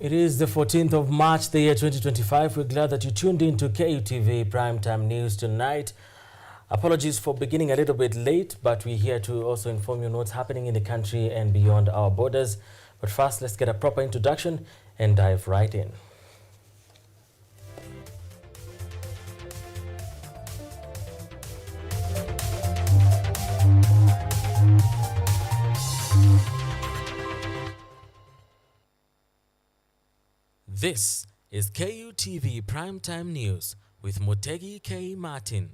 It is the 14th of March, the year 2025. We're glad that you tuned in to KUTV Primetime News tonight. Apologies for beginning a little bit late, but we're here to also inform you what's happening in the country and beyond our borders. But first, let's get a proper introduction and dive right in. This is KUTV Primetime News with Mutegi K. Martin.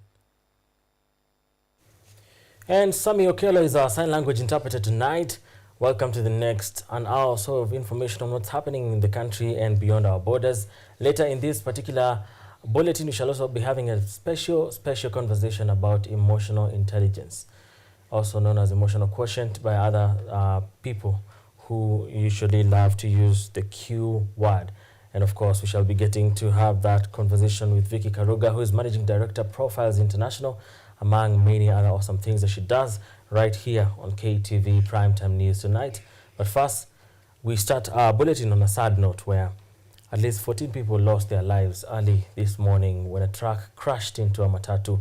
And Sami Okello is our sign language interpreter tonight. Welcome to the next an hour or so of information on what's happening in the country and beyond our borders. Later in this particular bulletin, we shall also be having a special conversation about emotional intelligence, also known as emotional quotient by other people who usually love to use the Q word. And of course, we shall be getting to have that conversation with Vicky Karuga, who is Managing Director, Profiles International, among many other awesome things that she does right here on KTV Primetime News tonight. But first, we start our bulletin on a sad note where at least 14 people lost their lives early this morning when a truck crashed into a matatu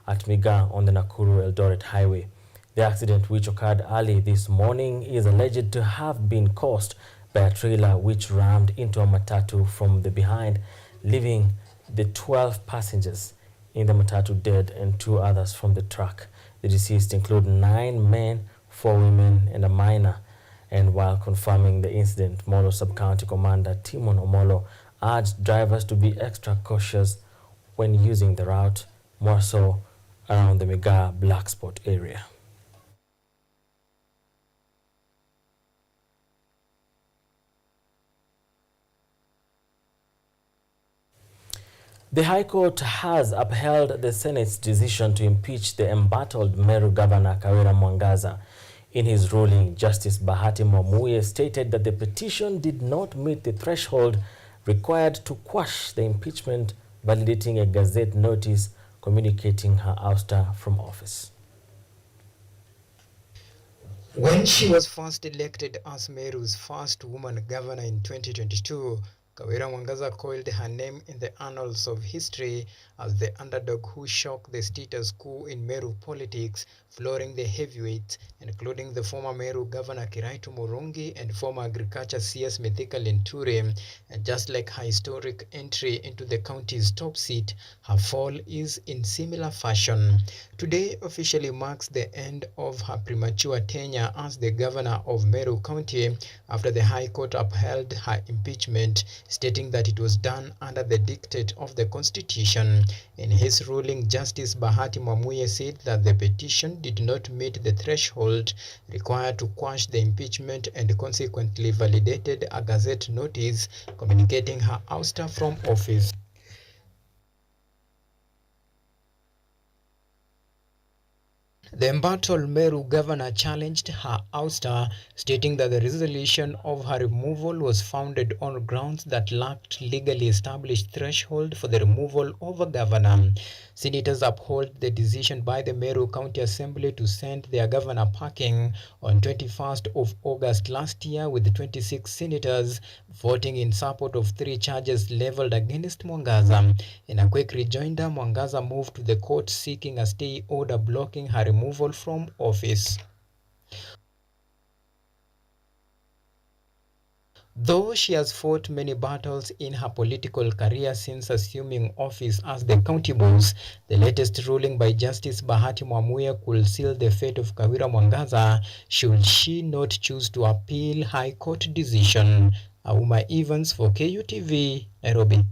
at Miga on the Nakuru-Eldoret highway. The accident, which occurred early this morning, is alleged to have been caused by a trailer which rammed into a matatu from the behind, leaving the 12 passengers in the matatu dead and 2 others from the truck. The deceased include 9 men, 4 women, and a minor. And while confirming the incident, Molo Sub-County Commander Timon Omolo urged drivers to be extra cautious when using the route, more so around the Mega Black Spot area. The High Court has upheld the Senate's decision to impeach the embattled Meru Governor Kawira Mwangaza. In his ruling, Justice Bahati Mwamuye stated that the petition did not meet the threshold required to quash the impeachment, validating a Gazette notice communicating her ouster from office. When she was first elected as Meru's first woman governor in 2022, Kawira Mwangaza coiled her name in the annals of history as the underdog who shocked the status quo in Meru politics, flooring the heavyweights, including the former Meru Governor Kiraitu Murungi and former Agriculture CS Mithika Linturi. And just like her historic entry into the county's top seat, her fall is in similar fashion. Today officially marks the end of her premature tenure as the governor of Meru County after the High Court upheld her impeachment, stating that it was done under the dictate of the Constitution. In his ruling, Justice Bahati Mwamuye said that the petition did not meet the threshold required to quash the impeachment and consequently validated a Gazette notice communicating her ouster from office. The embattled Meru governor challenged her ouster, stating that the resolution of her removal was founded on grounds that lacked legally established threshold for the removal of a governor. Senators upheld the decision by the Meru County Assembly to send their governor packing on 21st of August last year, with 26 senators voting in support of 3 charges leveled against Mwangaza. In a quick rejoinder, Mwangaza moved to the court seeking a stay order blocking her removal from office. Though she has fought many battles in her political career since assuming office as the county boss, the latest ruling by Justice Bahati Mwamuye could seal the fate of Kawira Mwangaza should she not choose to appeal High Court decision. Auma Evans for KUTV, Nairobi.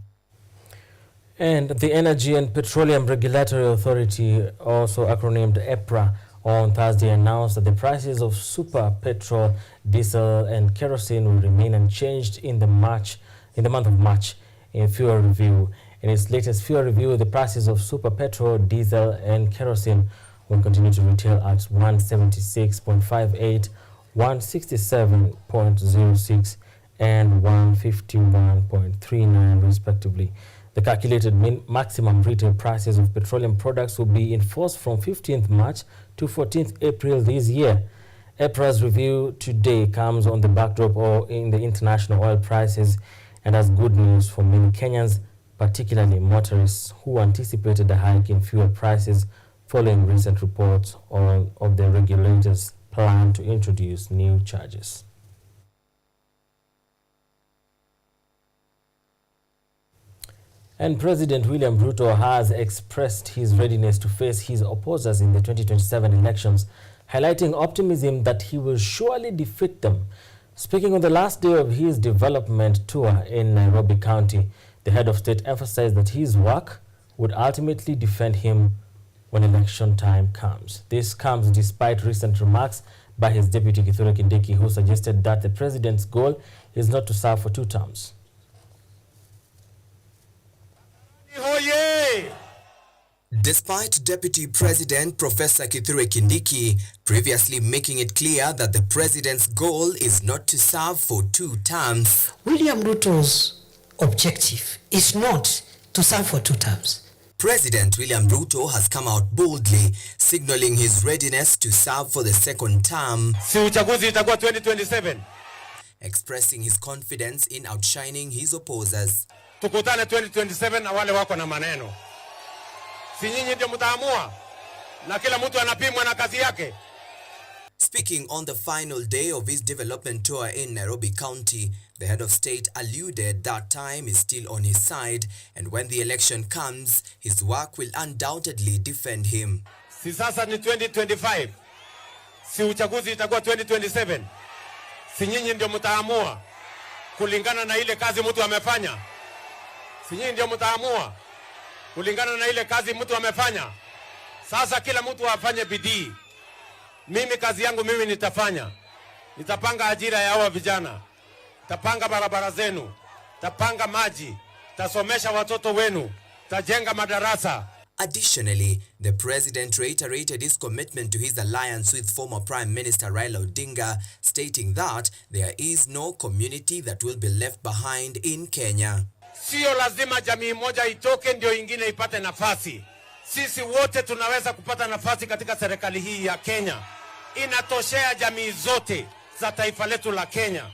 And the Energy and Petroleum Regulatory Authority, also acronymed EPRA, on Thursday announced that the prices of super petrol, diesel and kerosene will remain unchanged in the month of March in fuel review. In its latest fuel review, the prices of super petrol, diesel and kerosene will continue to retail at 176.58, 167.06 and 151.39 respectively. The calculated maximum retail prices of petroleum products will be enforced from 15th March to 14th April this year. EPRA's review today comes on the backdrop of in the international oil prices and has good news for many Kenyans, particularly motorists who anticipated a hike in fuel prices following recent reports of the regulators' plan to introduce new charges. And President William Ruto has expressed his readiness to face his opposers in the 2027 elections, highlighting optimism that he will surely defeat them. Speaking on the last day of his development tour in Nairobi County, the head of state emphasized that his work would ultimately defend him when election time comes. This comes despite recent remarks by his deputy Kutv, who suggested that the president's goal is not to serve for 2 terms. Despite Deputy President Professor Kithure Kindiki previously making it clear that the president's goal is not to serve for 2 terms, William Ruto's objective is not to serve for 2 terms. President William Ruto has come out boldly, signaling his readiness to serve for the 2nd term. Si uchaguzi itakuwa 2027. Expressing his confidence in outshining his opposers. Tukutane 2027 na wale wako na maneno. Si nyinyi ndio mtaamua na kila mtu anapimwa na kazi yake. Speaking on the final day of his development tour in Nairobi County, the head of state alluded that time is still on his side, and when the election comes, his work will undoubtedly defend him. Si sasa ni 2025. Si uchaguzi itakuwa 2027. Si nyinyi ndio mtaamua kulingana na ile kazi mtu amefanya. Si nyinyi ndio mtaamua kulingana na ile kazi mtu amefanya. Sasa kila mtu afanye bidii. Mimi kazi yangu mimi nitafanya. Nitapanga ajira ya hawa vijana. Nitapanga barabara zenu. Nitapanga maji. Nitasomesha watoto wenu. Nitajenga madarasa. Additionally, the president reiterated his commitment to his alliance with former Prime Minister Raila Odinga, stating that there is no community that will be left behind in Kenya. Sio lazima jamii moja itoke ndio ingine ipate nafasi. Sisi wote tunaweza kupata nafasi katika serikali hii ya Kenya. Inatoshea jamii zote za taifa letu la Kenya.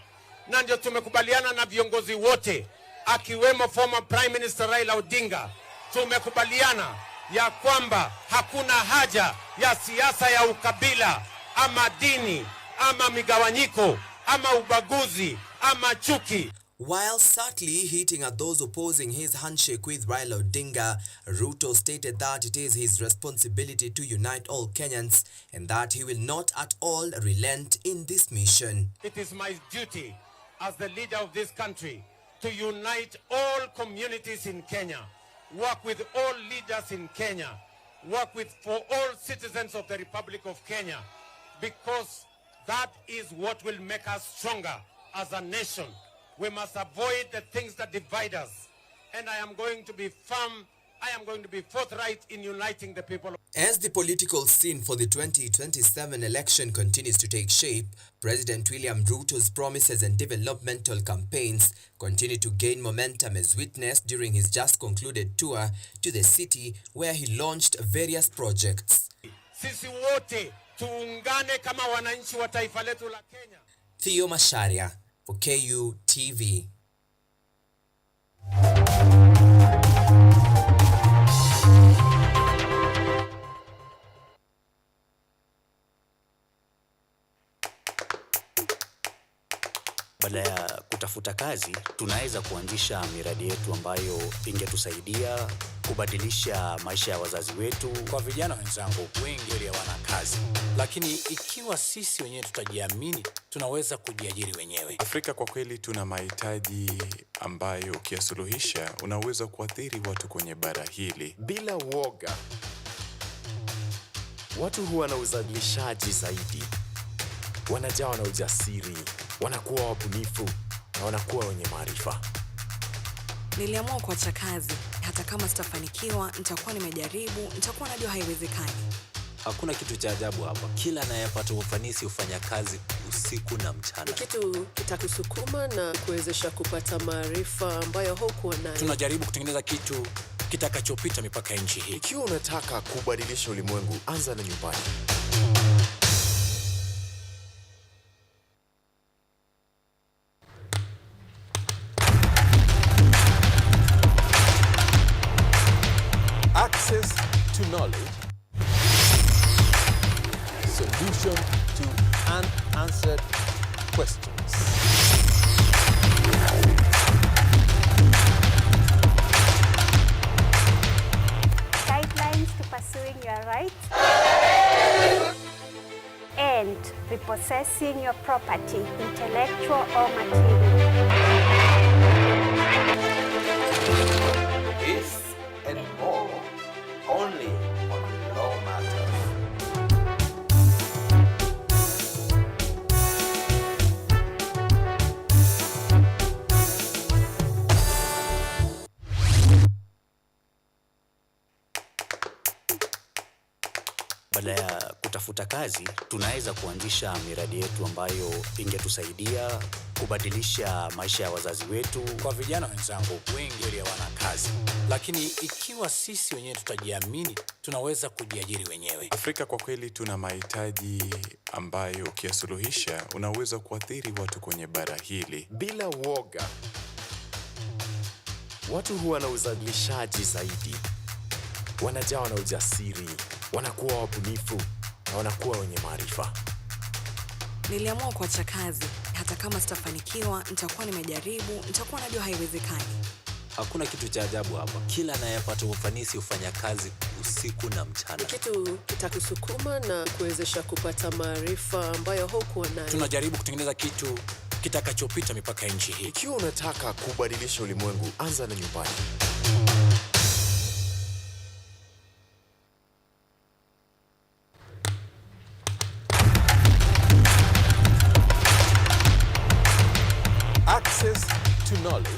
Na ndio tumekubaliana na viongozi wote, akiwemo former Prime Minister Raila Odinga. Tumekubaliana ya kwamba hakuna haja ya siasa ya ukabila ama dini ama migawanyiko ama ubaguzi ama chuki. While subtly hitting at those opposing his handshake with Raila Odinga, Ruto stated that it is his responsibility to unite all Kenyans and that he will not at all relent in this mission. It is my duty as the leader of this country to unite all communities in Kenya, work with all leaders in Kenya, work for all citizens of the Republic of Kenya, because that is what will make us stronger as a nation. We must avoid the things that divide us. And I am going to be firm, I am going to be forthright in uniting the people. As the political scene for the 2027 election continues to take shape, President William Ruto's promises and developmental campaigns continue to gain momentum as witnessed during his just concluded tour to the city where he launched various projects. Sisi wote tuungane kama wananchi wa taifa letu la Kenya. Theo Masharia for KUTV. Badala ya kutafuta kazi, tunaweza kuanzisha miradi yetu ambayo ingetusaidia kubadilisha maisha ya wazazi wetu. Kwa vijana wenzangu, wengi hawana kazi, lakini ikiwa sisi wenyewe tutajiamini, tunaweza kujiajiri wenyewe. Afrika kwa kweli tuna mahitaji ambayo ukiyasuluhisha unaweza kuathiri watu kwenye bara hili. Bila woga, watu huwa na uzalishaji zaidi, wanajawa na ujasiri, wanakuwa wabunifu na wanakuwa wenye maarifa. Niliamua kuacha kazi. Hata kama sitafanikiwa, nitakuwa nimejaribu, nitakuwa najua haiwezekani. Hakuna kitu cha ajabu hapa. Kila anayepata ufanisi hufanya kazi usiku na mchana. Kitu kitakusukuma na kuwezesha kupata maarifa ambayo hukuwa nayo. Tunajaribu kutengeneza kitu kitakachopita mipaka ya nchi hii. Ikiwa unataka kubadilisha ulimwengu, anza na nyumbani. Access to knowledge. Solution to unanswered questions. Guidelines to pursuing your rights and repossessing your property, intellectual or material. This and more, only on Law Matters. Badala ya kutafuta kazi, tunaweza kuanzisha miradi yetu ambayo ingetusaidia kubadilisha maisha ya wazazi wetu. Kwa vijana wenzangu, wengi hawana kazi, lakini ikiwa sisi wenyewe tutajiamini, tunaweza kujiajiri wenyewe. Afrika kwa kweli tuna mahitaji ambayo ukiyasuluhisha unaweza kuathiri watu kwenye bara hili. Bila woga, watu huwa na uzalishaji zaidi, wanajawa na ujasiri, wanakuwa wabunifu na wanakuwa wenye maarifa. Niliamua kuacha kazi. Hata kama sitafanikiwa, nitakuwa nimejaribu, nitakuwa najua haiwezekani. Hakuna kitu cha ajabu hapa. Kila anayepata ufanisi hufanya kazi usiku na mchana. Kitu kitakusukuma na kuwezesha kupata maarifa ambayo hukuwa nayo. Tunajaribu kutengeneza kitu kitakachopita mipaka ya nchi hii. Ikiwa unataka kubadilisha ulimwengu, anza na nyumbani. Access to knowledge.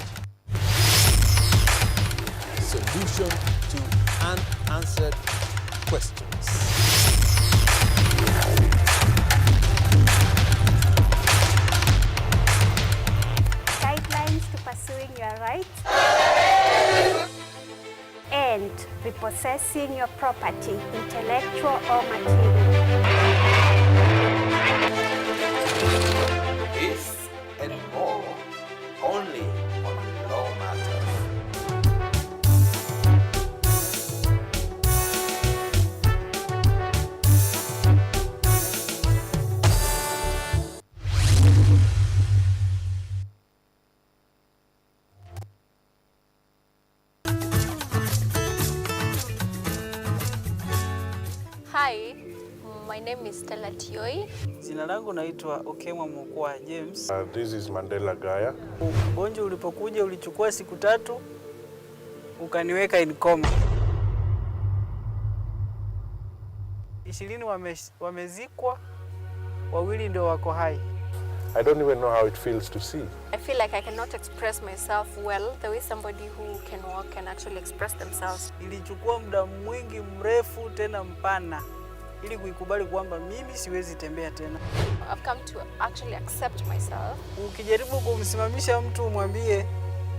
Solution to unanswered questions. Guidelines to pursuing your rights and repossessing your property, intellectual or material. This and more, only on Law Matters. Hi, my name is Stella Tioi. Jina langu naitwa Okemwa Mukwa James. This is Mandela Gaya. Ugonjwa ulipokuja ulichukua siku 3 ukaniweka in coma. 20 wamezikwa, 2 ndio wako hai. I don't even know how it feels to see. I feel like I cannot express myself well the way somebody who can walk can actually express themselves. Ilichukua muda mwingi mrefu tena mpana ili kuikubali kwamba mimi siwezi tembea tena. I've come to actually accept myself. Ukijaribu kumsimamisha mtu umwambie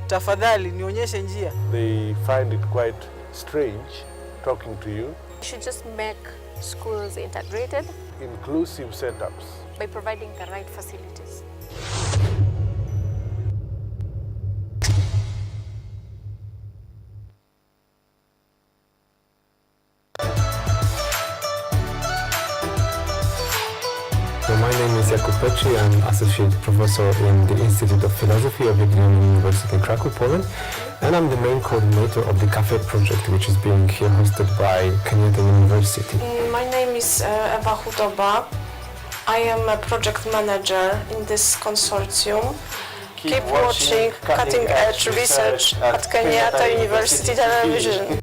tafadhali nionyeshe njia, They find it quite strange talking to you. We should just make schools integrated, Inclusive setups. by providing the right facilities. So my name is Kutv. I'm Associate Professor in the Institute of Philosophy of Jagiellonian University in Krakow, Poland. And I'm the main coordinator of the CAFE project, which is being here hosted by KUTV University. My name is Ewa Hudoba. I am a project manager in this consortium. Keep watching cutting edge research at Kenyatta University Television.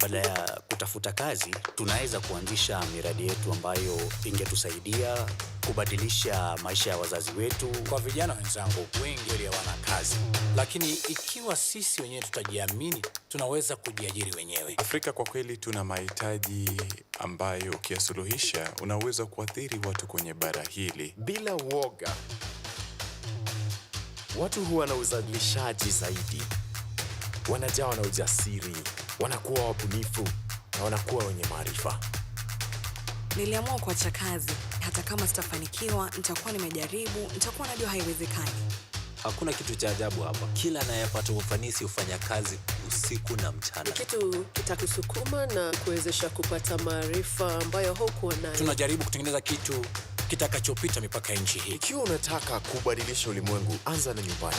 Badala ya kutafuta kazi, tunaweza kuanzisha miradi yetu ambayo ingetusaidia kubadilisha maisha ya wazazi wetu. Kwa vijana wenzangu, wengi hawana kazi, lakini ikiwa sisi wenyewe tutajiamini, tunaweza kujiajiri wenyewe. Afrika kwa kweli tuna mahitaji ambayo ukiyasuluhisha unaweza kuathiri watu kwenye bara hili. Bila woga, watu huwa na uzalishaji zaidi, wanajawa na ujasiri, wanakuwa wabunifu na wanakuwa wenye maarifa. Niliamua kuacha kazi. Hata kama sitafanikiwa, nitakuwa nimejaribu, nitakuwa najua haiwezekani. Hakuna kitu cha ajabu hapa. Kila anayepata ufanisi hufanya kazi usiku na mchana. Kitu kitakusukuma na kuwezesha kupata maarifa ambayo hukuwa nayo. Tunajaribu kutengeneza kitu kitakachopita mipaka ya nchi hii. Ikiwa unataka kubadilisha ulimwengu, anza na nyumbani.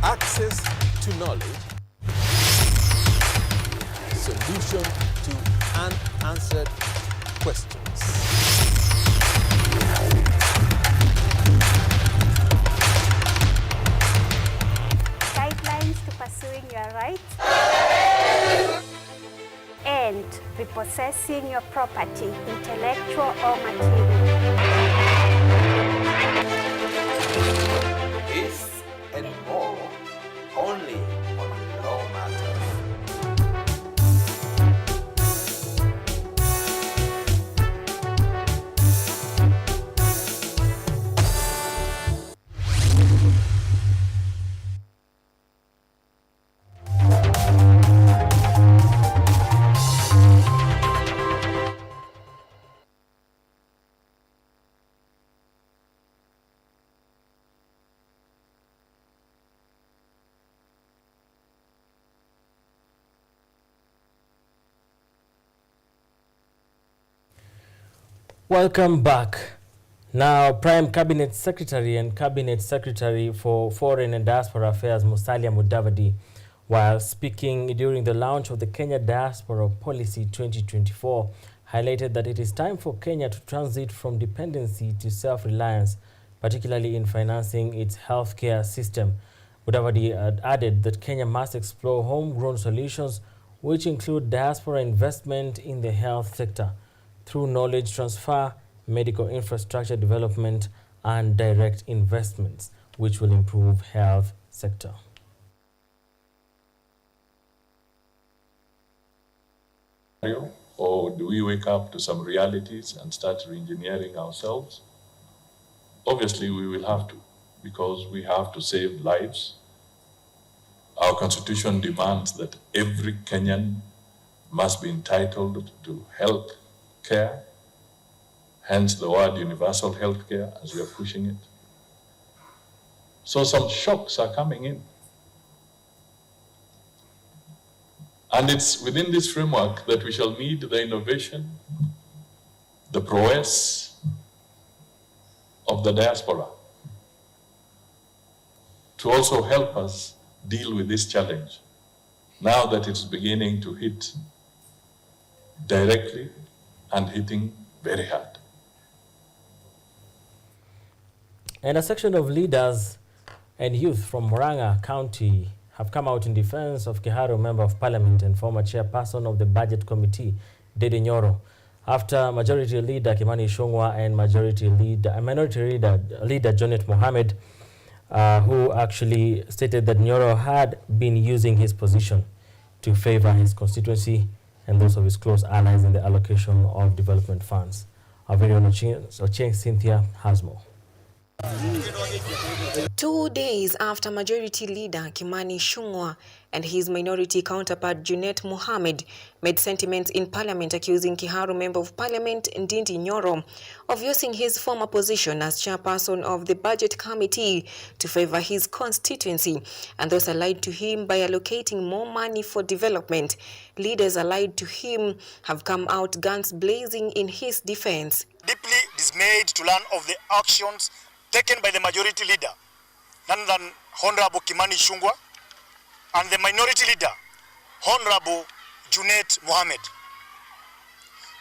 Access to knowledge, solution to unanswered questions. Guidelines to pursuing your rights and repossessing your property, intellectual or material. This and more only on Law Matters. Welcome back. Now, Prime Cabinet Secretary and Cabinet Secretary for Foreign and Diaspora Affairs Musalia Mudavadi, while speaking during the launch of the Kenya Diaspora Policy 2024, highlighted that it is time for Kenya to transit from dependency to self-reliance, particularly in financing its healthcare system. Mudavadi added that Kenya must explore homegrown solutions which include diaspora investment in the health sector through knowledge transfer, medical infrastructure development, and direct investments, which will improve health sector. Or do we wake up to some realities and start re-engineering ourselves? Obviously, we will have to, because we have to save lives. Our constitution demands that every Kenyan must be entitled to health care, hence the word universal health care as we are pushing it. So some shocks are coming in. And it's within this framework that we shall need the innovation, the prowess of the diaspora to also help us deal with this challenge now that it's beginning to hit directly and hitting very hard. And a section of leaders and youth from Murang'a County have come out in defense of Kiharu Member of Parliament and former chairperson of the Budget Committee, Dede Nyoro, after Majority Leader Kimani Ichung'wah and Minority Leader Janet Mohammed, who actually stated that Nyoro had been using his position to favor his constituency and those of his close allies in the allocation of development funds. Our very own Ocheng Cynthia has more. 2 days after Majority Leader Kimani Ichung'wah and his minority counterpart Junet Mohammed made sentiments in Parliament accusing Kiharu Member of Parliament Ndindi Nyoro of using his former position as chairperson of the Budget Committee to favor his constituency and those allied to him by allocating more money for development, leaders allied to him have come out guns blazing in his defense. Deeply dismayed to learn of the actions taken by the Majority Leader, none than Honorable Kimani Ichung'wah, and the Minority Leader, Honorable Junet Mohammed,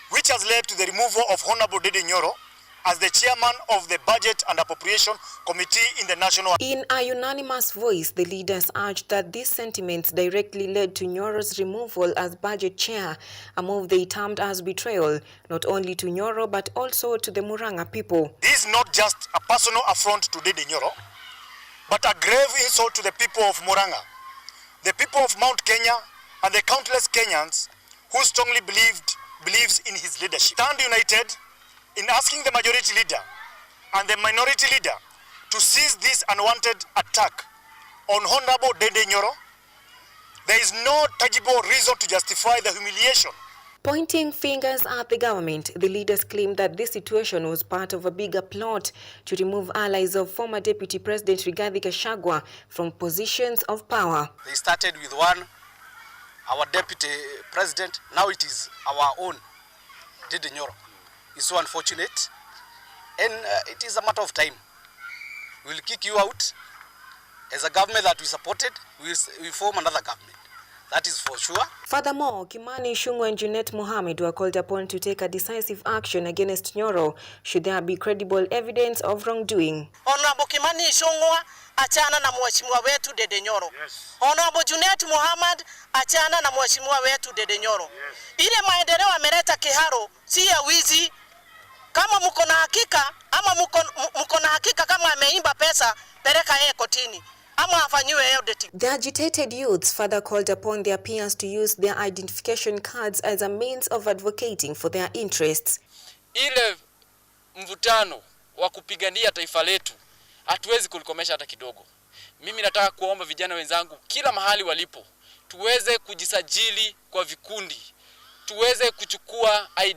which has led to the removal of Honorable Dede Nyoro as the chairman of the Budget and Appropriation Committee in the National. In a unanimous voice, the leaders urged that these sentiments directly led to Nyoro's removal as budget chair, a move they termed as betrayal, not only to Nyoro but also to the Murang'a people. This is not just a personal affront to Dede Nyoro, but a grave insult to the people of Murang'a, the people of Mount Kenya, and the countless Kenyans who strongly believes in his leadership. Stand united in asking the Majority Leader and the Minority Leader to cease this unwanted attack on Honorable Dede Nyoro, There is no tangible reason to justify the humiliation. Pointing fingers at the government, the leaders claimed that this situation was part of a bigger plot to remove allies of former Deputy President Rigathi Gachagua from positions of power. They started with one, our Deputy President, now it is our own, Dede Nyoro. It's so unfortunate, and it is a matter of time. We will kick you out. As a government that we supported, we form another government. That is for sure. Furthermore, Kimani Ichung'wah and Junet Mohammed were called upon to take a decisive action against Nyoro should there be credible evidence of wrongdoing. Honorable Kimani Ichung'wah, achana na mheshimiwa wetu Dede Nyoro. Yes. Honorable Junet Mohammed, achana na mheshimiwa wetu Dede Nyoro. Yes. Ile maendeleo ameleta Kiharo si ya wizi. Kama mko na hakika ama mko na hakika kama ameimba pesa, peleka yeye kotini. The agitated youths further called upon their peers to use their identification cards as a means of advocating for their interests. Ile mvutano wa kupigania taifa letu hatuwezi kulikomesha hata kidogo. Mimi nataka kuomba vijana wenzangu kila mahali walipo tuweze kujisajili kwa vikundi.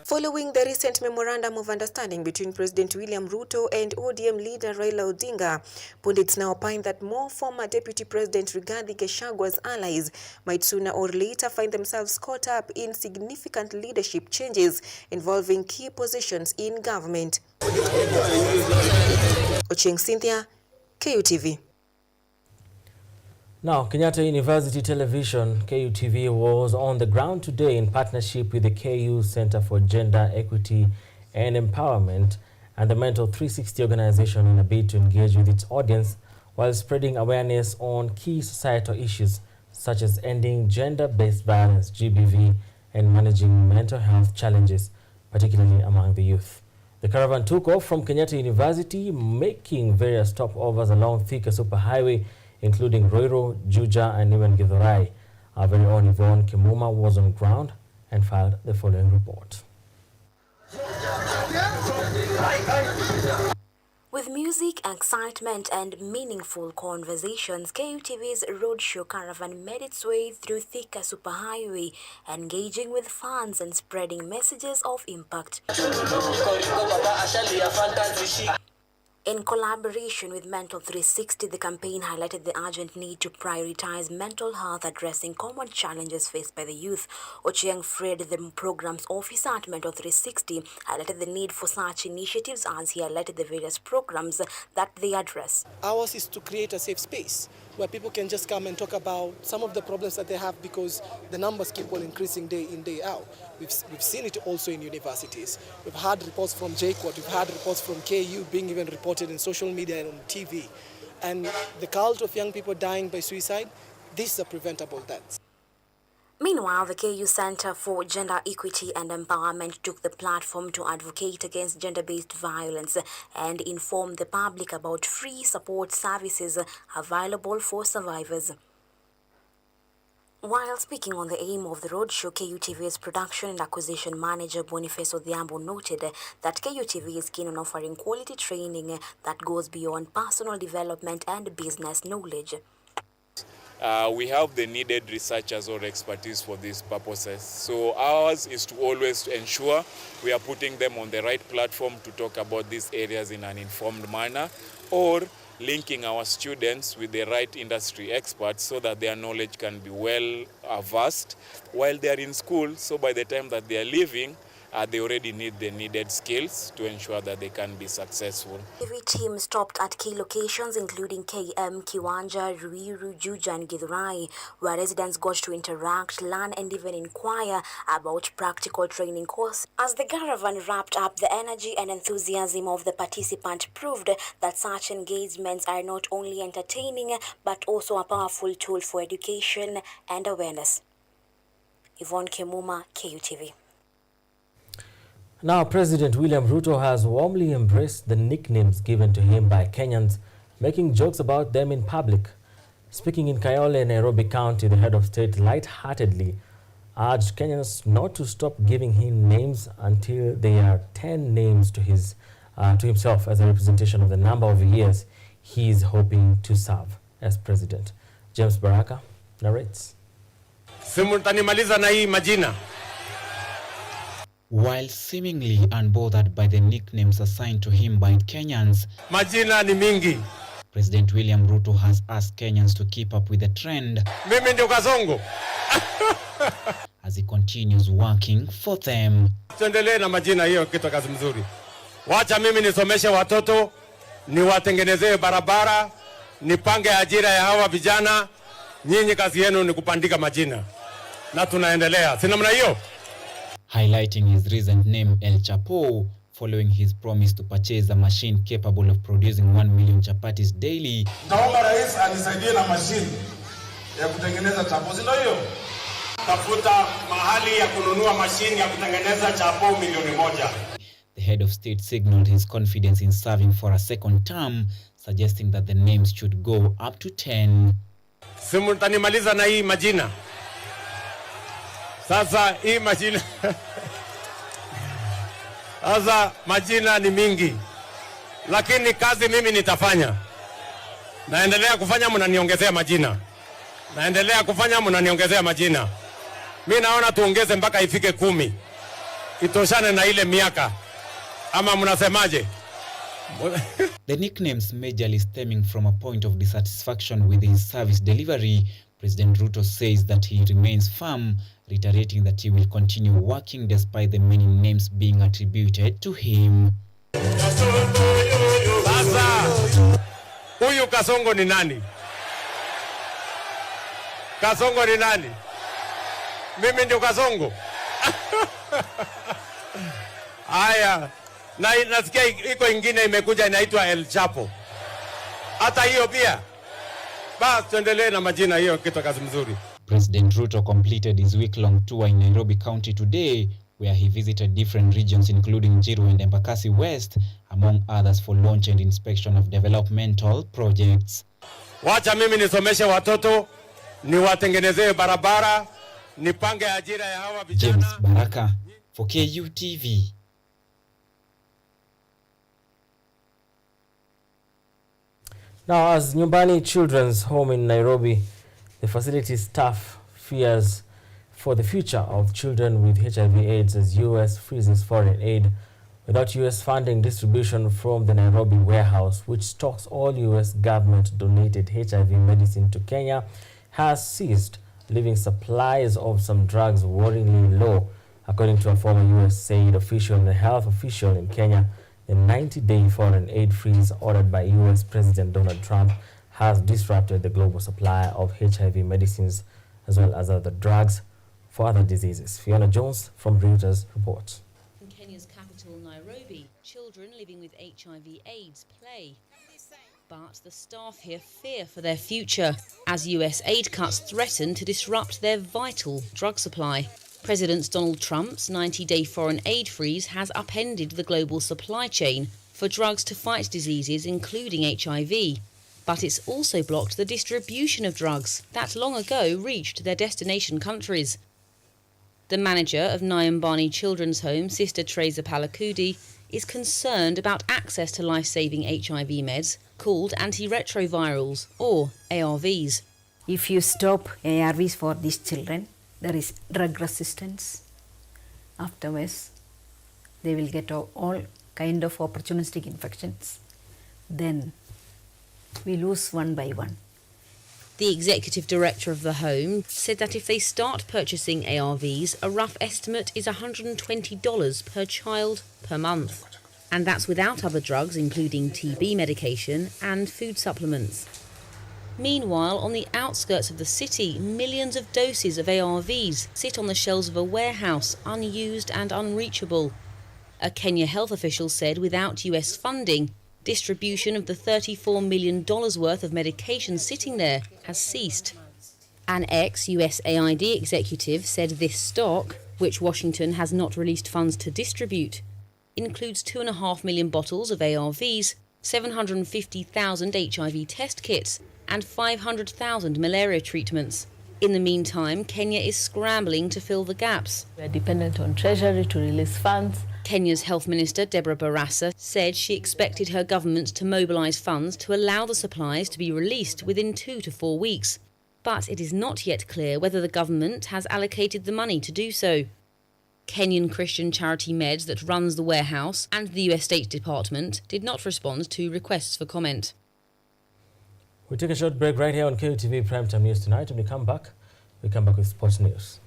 Following the recent memorandum of understanding between President William Ruto and ODM leader Raila Odinga, pundits now opine that more former Deputy President Rigathi Gachagua's allies might sooner or later find themselves caught up in significant leadership changes involving key positions in government. Ochieng Cynthia, KUTV. Now, Kenyatta University Television, KUTV, was on the ground today in partnership with the KU Center for Gender Equity and Empowerment and the Mental 360 organization in a bid to engage with its audience while spreading awareness on key societal issues such as ending gender-based violence, GBV, and managing mental health challenges, particularly among the youth. The caravan took off from Kenyatta University, making various stopovers along Thika Superhighway, including Roiro, Juja, and even Githurai. Our very own Yvonne Kimuma was on ground and filed the following report. With music, excitement, and meaningful conversations, KUTV's roadshow caravan made its way through Thika Superhighway, engaging with fans and spreading messages of impact. In collaboration with Mental 360, the campaign highlighted the urgent need to prioritize mental health, addressing common challenges faced by the youth. Ochieng Fred, the program's officer at Mental 360, highlighted the need for such initiatives as he highlighted the various programs that they address. Ours is to create a safe space where people can just come and talk about some of the problems that they have, because the numbers keep on increasing day in, day out. We've seen it also in universities. We've had reports from JQuad, we've had reports from KU being even reported in social media and on TV. And the cult of young people dying by suicide, this is a preventable death. Meanwhile, the KU Center for Gender Equity and Empowerment took the platform to advocate against gender-based violence and inform the public about free support services available for survivors. While speaking on the aim of the roadshow, KUTV's production and acquisition manager Boniface Odhiambo noted that KUTV is keen on offering quality training that goes beyond personal development and business knowledge. We have the needed researchers or expertise for these purposes. So ours is to always ensure we are putting them on the right platform to talk about these areas in an informed manner, or linking our students with the right industry experts so that their knowledge can be well versed while they are in school. So by the time that they are leaving, they already need the needed skills to ensure that they can be successful. TV team stopped at key locations including KM, Kiwanja, Ruiru, Juja and Githurai, where residents got to interact, learn and even inquire about practical training courses. As the caravan wrapped up, the energy and enthusiasm of the participant proved that such engagements are not only entertaining but also a powerful tool for education and awareness. Yvonne Kimuma, KUTV. Now, President William Ruto has warmly embraced the nicknames given to him by Kenyans, making jokes about them in public. Speaking in Kayole, Nairobi County, the head of state lightheartedly urged Kenyans not to stop giving him names until there are 10 names to himself as a representation of the number of years he is hoping to serve as president. James Baraka narrates. Simultanimaliza na hii majina. While seemingly unbothered by the nicknames assigned to him by Kenyans, majina ni mingi. President William Ruto has asked Kenyans to keep up with the trend. Mimi ndio Kasongo. As he continues working for them. Tuendelee na majina hiyo, kitu kazi mzuri. Wacha mimi nisomeshe watoto, niwatengenezee barabara, nipange ajira ya hawa vijana. Nyinyi kazi yenu ni kupandika majina. Na tunaendelea. Sina mna hiyo? Highlighting his recent name El Chapo, following his promise to purchase a machine capable of producing 1 million chapatis daily. Naomba rais anisaidie na machine ya kutengeneza chapo. Sio hiyo? Tafuta mahali ya kununua machine ya kutengeneza chapo milioni 1. The head of state signaled his confidence in serving for a second term, suggesting that the names should go up to 10. Simultanimaliza na hii majina. Sasa hii majina sasa majina ni mingi, lakini kazi mimi nitafanya. Naendelea kufanya, mnaniongezea majina. Naendelea kufanya, mnaniongezea majina. Mimi naona tuongeze mpaka ifike 10. Itoshane na ile miaka. Ama mnasemaje? The nicknames majorly stemming from a point of dissatisfaction with his service delivery, President Ruto says that he remains firm, reiterating that he will continue working despite the many names being attributed to him. Sasa, huyu Kasongo ni nani? Kasongo ni nani? Mimi ndio Kasongo. Haya, na nasikia iko ingine imekuja inaitwa El Chapo. Hata hiyo pia. Basi tuendelee na majina hiyo, kitu kazi mzuri. President Ruto completed his week-long tour in Nairobi County today, where he visited different regions including Njiru and Embakasi West, among others, for launch and inspection of developmental projects. Wacha mimi nisomeshe watoto, niwatengenezee barabara, nipange ajira ya hawa vijana. James Baraka for KUTV. Now, as Nyumbani Children's Home in Nairobi, the facility's staff fears for the future of children with HIV/AIDS as U.S. freezes foreign aid. Without U.S. funding, distribution from the Nairobi warehouse, which stocks all U.S. government-donated HIV medicine to Kenya, has ceased, leaving supplies of some drugs worryingly low. According to a former USAID official and a health official in Kenya, the 90-day foreign aid freeze ordered by U.S. President Donald Trump has disrupted the global supply of HIV medicines as well as other drugs for other diseases. Fiona Jones from Reuters reports. In Kenya's capital, Nairobi, children living with HIV/AIDS play. But the staff here fear for their future as US aid cuts threaten to disrupt their vital drug supply. President Donald Trump's 90-day foreign aid freeze has upended the global supply chain for drugs to fight diseases including HIV. But it's also blocked the distribution of drugs that long ago reached their destination countries. The manager of Nyambani Children's Home, Sister Teresa Palakudi, is concerned about access to life-saving HIV meds called antiretrovirals, or ARVs. If you stop ARVs for these children, there is drug resistance. Afterwards, they will get all kind of opportunistic infections. Then we lose one by one. The executive director of the home said that if they start purchasing ARVs, a rough estimate is $120 per child per month. And that's without other drugs, including TB medication and food supplements. Meanwhile, on the outskirts of the city, millions of doses of ARVs sit on the shelves of a warehouse, unused and unreachable. A Kenya health official said without US funding, distribution of the $34 million worth of medication sitting there has ceased. An ex-USAID executive said this stock, which Washington has not released funds to distribute, includes 2.5 million bottles of ARVs, 750,000 HIV test kits, and 500,000 malaria treatments. In the meantime, Kenya is scrambling to fill the gaps. We are dependent on Treasury to release funds. Kenya's Health Minister, Deborah Barasa, said she expected her government to mobilise funds to allow the supplies to be released within 2 to 4 weeks. but it is not yet clear whether the government has allocated the money to do so. Kenyan Christian charity Meds that runs the warehouse and the US State Department did not respond to requests for comment. We take a short break right here on KUTV Primetime News tonight. When we come back with sports news.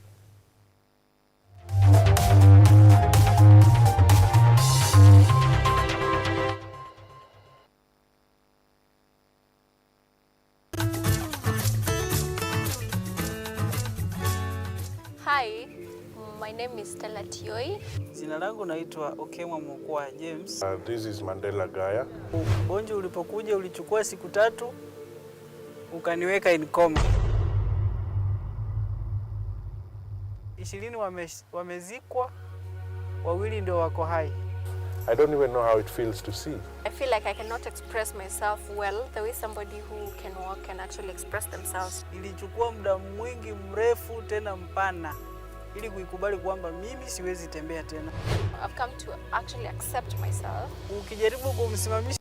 Hi, my name is Stella Tioi. Jina langu naitwa Okemwa Mokwa James. This is Mandela Gaya. Ugonjwa ulipokuja ulichukua siku 3 ukaniweka in coma. 20 wamezikwa, 2 ndio wako hai. I don't even know how it feels to see. I feel like I cannot express myself well the way somebody who can walk can actually express themselves. Ilichukua muda mwingi mrefu tena mpana ili kuikubali kwamba mimi siwezi tembea tena. I've come to actually accept myself. Ukijaribu kumsimamisha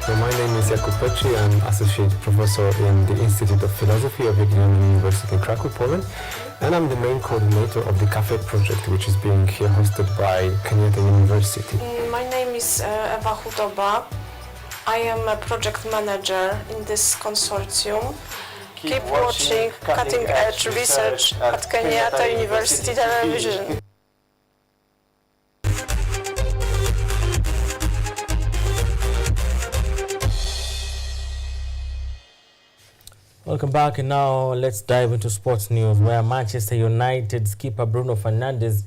So my name is Kutv. I'm Associate Professor in the Institute of Philosophy of Jagiellonian University in Krakow, Poland. And I'm the main coordinator of the Cafe project, which is being here hosted by Kenyatta University. My name is Eva Hudoba. I am a project manager in this consortium. Keep watching cutting-edge research at Kenyatta University Television. Welcome back, and now let's dive into sports news, where Manchester United skipper Bruno Fernandes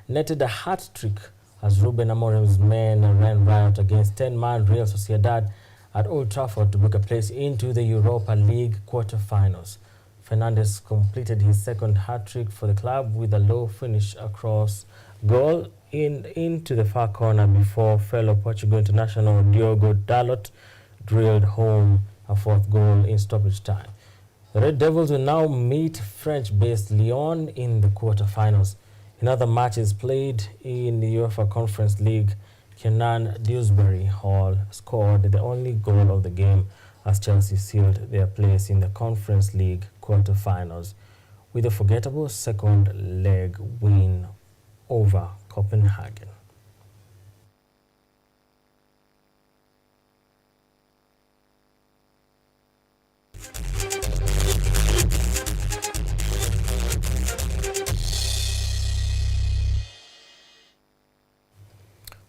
netted a hat-trick as Ruben Amorim's men ran riot against 10-man Real Sociedad at Old Trafford to book a place into the Europa League quarter-finals. Fernandes completed his second hat-trick for the club with a low finish across goal into the far corner before fellow Portugal international Diogo Dalot drilled home a fourth goal in stoppage time. The Red Devils will now meet French-based Lyon in the quarter-finals. In other matches played in the UEFA Conference League, Kenan Dewsbury Hall scored the only goal of the game as Chelsea sealed their place in the Conference League quarter-finals with a forgettable second leg win over Copenhagen.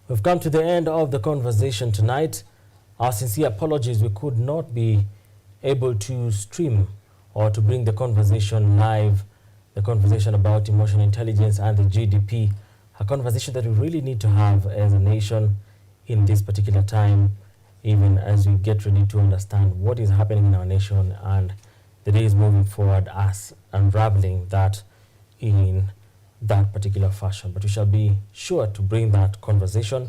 We've come to the end of the conversation tonight. Our sincere apologies, we could not be able to stream or to bring the conversation live, the conversation about emotional intelligence and the GDP, a conversation that we really need to have as a nation in this particular time, even as we get ready to understand what is happening in our nation and the days moving forward, us unraveling that in that particular fashion. But we shall be sure to bring that conversation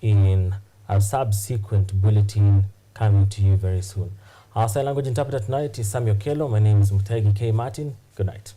in a subsequent bulletin coming to you very soon. Our sign language interpreter tonight is Samuel Kelo. My name is Mutegi K. Martin. Good night.